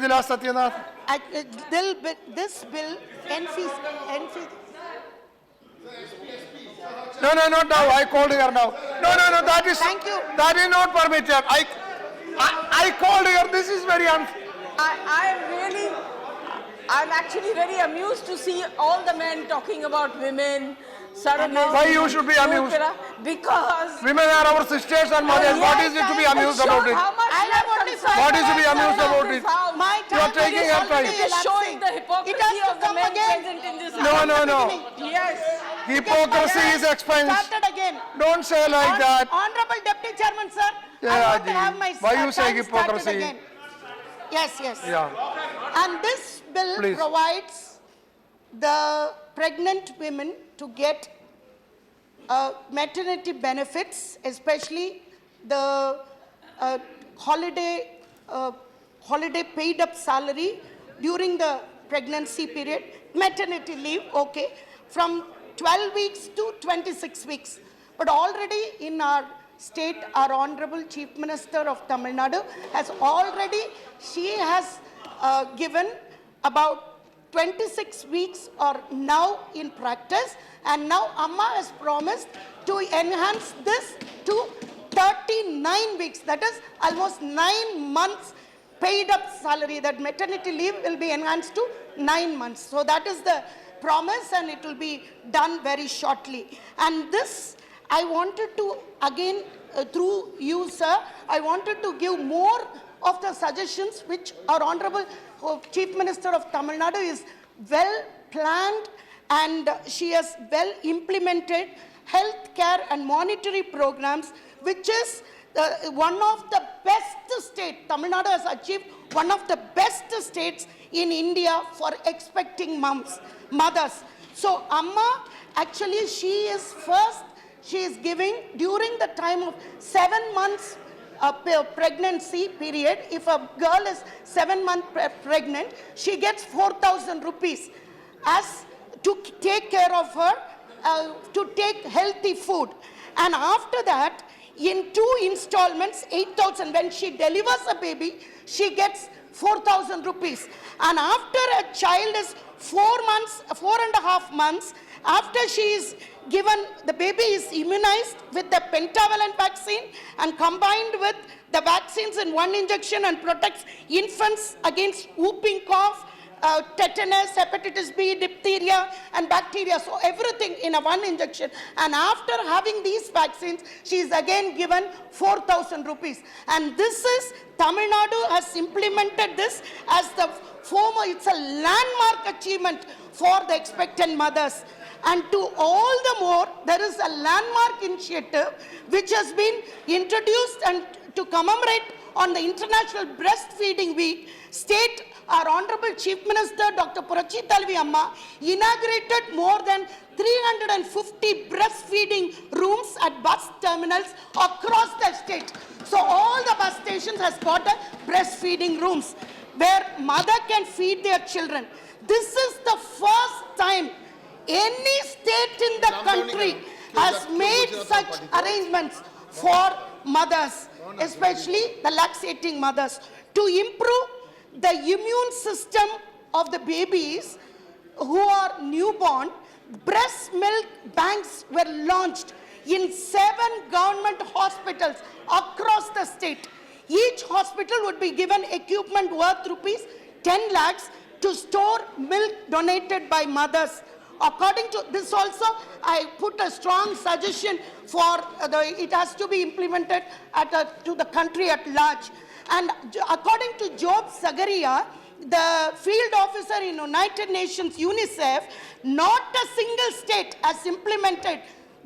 Vidila Satyanath. This bill, No, not now. I called her now. No. That is. Thank you. That is not permitted. I called her. This is very unfair. I'm actually very amused to see all the men talking about women, surrogacy. Why you should be amused? Because Women are our sisters and mothers. What is it to be amused about it? What is to be amused about it? My You are time taking is her already time. It is showing the elapsing. It hypocrisy has to of the come men again. present in this No. Yes. Hypocrisy is expense. Started again. Don't say like that. Honorable Deputy Chairman, sir. Yeah, I want to Ji. have my Why you say time started hypocrisy? again. Yes. Yeah. And this bill Please. provides the pregnant women to get maternity benefits, especially the holiday paid up salary during the pregnancy period, maternity leave, okay, from 12 weeks to 26 weeks. But already in our state, our Honorable Chief Minister of Tamil Nadu has given about 26 weeks are now in practice, and now Amma has promised to enhance this to 39 weeks. That is almost 9 months paid up salary. That maternity leave will be enhanced to 9 months. So that is the promise, and it will be done very shortly. And this, I wanted to again, through you, sir, I wanted to give more of the suggestions which our Honorable Chief Minister of Tamil Nadu is well planned, and she has well implemented health care and monetary programs, which is one of the best states. Tamil Nadu has achieved one of the best states in India for expecting mothers. So Amma, actually she is giving during the time of 7 months pregnancy period. If a girl is 7 months pregnant, she gets 4,000 rupees as to take care of her, to take healthy food. And after that, in 2 installments, 8,000. When she delivers a baby, she gets 4,000 rupees. And after a child is 4.5 months, after she is given, the baby is immunized with the pentavalent vaccine and combined with the vaccines in one injection, and protects infants against whooping cough, tetanus, hepatitis B, diphtheria and bacteria. So everything in a one injection. And after having these vaccines, she is again given 4,000 rupees. And this is, Tamil Nadu has implemented this as the former, it's a landmark achievement for the expectant mothers. And to all the more, there is a landmark initiative which has been introduced, and to commemorate on the International Breastfeeding Week, our Honorable Chief Minister Dr. Purachi Talvi Amma inaugurated more than 350 breastfeeding rooms at bus terminals across the state. So all the bus stations has got a breastfeeding rooms where mother can feed their children. This is the first time any state in the country has made such arrangements for mothers, especially the lactating mothers, to improve the immune system of the babies who are newborn. Breast milk banks were launched in 7 government hospitals across the state. Each hospital would be given equipment worth rupees 10 lakhs to store milk donated by mothers. According to this also, I put a strong suggestion for it has to be implemented to the country at large. And according to Job Sagaria, the field officer in United Nations UNICEF, not a single state has implemented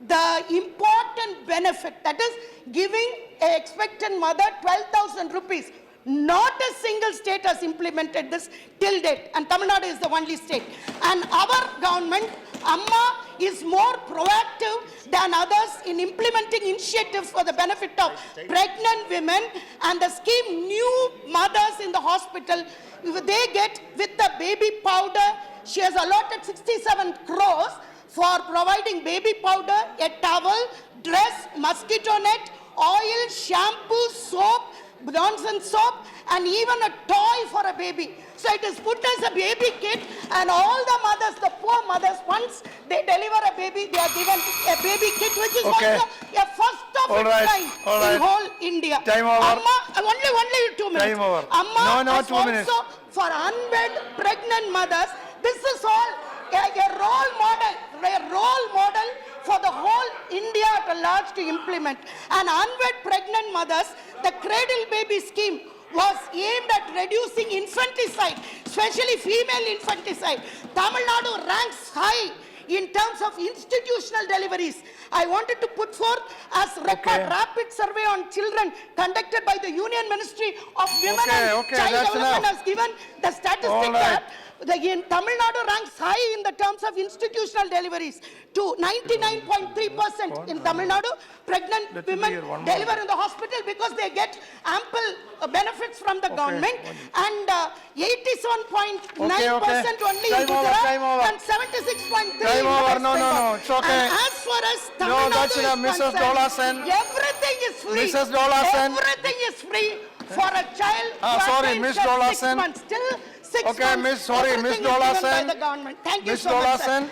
the important benefit, that is giving an expectant mother 12,000 rupees. Not a single state has implemented this till date, and Tamil Nadu is the only state. And our government, Amma, is more proactive than others in implementing initiatives for the benefit of pregnant women. And the scheme, new mothers in the hospital, they get with the baby powder. She has allotted 67 crores for providing baby powder, a towel, dress, mosquito net, oil, shampoo, soap, Johnson soap, and even a toy for a baby. So it is put as a baby kit, and all the mothers, the poor mothers, once they deliver a baby, they are given a baby kit, which is Okay. also a first of All its right, kind all in right. whole India. Time over. Amma, only 2 minutes. Time over. Amma No, has 2 minutes. also for unwed pregnant mothers. This is all a role model for the whole India at large to implement. And unwed pregnant mothers, the cradle baby scheme was aimed at reducing infanticide, especially female infanticide. Tamil Nadu ranks high in terms of institutional deliveries. I wanted to put forth as record Okay. rapid survey on children conducted by the Union Ministry of Women Okay, and okay, Child that's Development enough. has given the statistic All right. that in Tamil Nadu ranks high in the terms of institutional deliveries to 99.3% in Tamil Nadu. Pregnant Let me women hear one more. deliver in the hospital because they get ample benefits from the government, and 87.9% only in Time over, Gujarat time over. and 76.3% Time in over. West No, no, Bengal. no, it's okay. And as far as Tamil No, Nadu that's is enough. Mrs. concerned, Dola Sen. everything is free. Mrs. Dola Sen. Everything is free for a child who sorry, attains Miss just Dola 6 Sen. months. Till 6 Okay, months, Miss- sorry, Miss everything is Dola given by Sen. the government. Thank you Miss so Dola much, sir. Sen.